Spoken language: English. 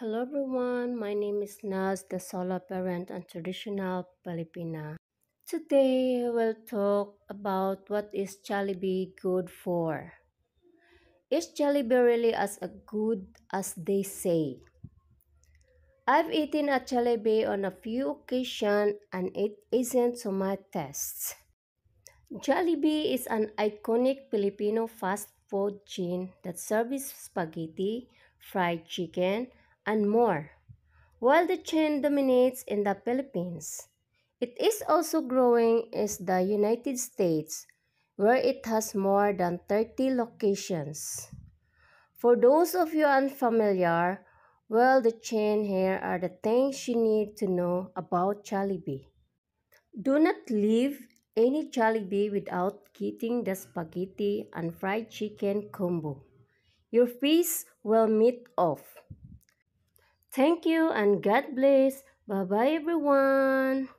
Hello everyone, my name is Naz, the solo parent and traditional Filipina. Today we'll talk about what is Jollibee good for. Is Jollibee really as a good as they say? I've eaten at Jollibee on a few occasions and it isn't to my taste. Jollibee is an iconic Filipino fast food chain that serves spaghetti, fried chicken, and more. While the chain dominates in the Philippines, it is also growing in the United States, where it has more than 30 locations. For those of you unfamiliar, well, the chain here are the things you need to know about Jollibee. Do not leave any Jollibee without getting the spaghetti and fried chicken combo. Your feast will meet off. Thank you and God bless. Bye bye everyone.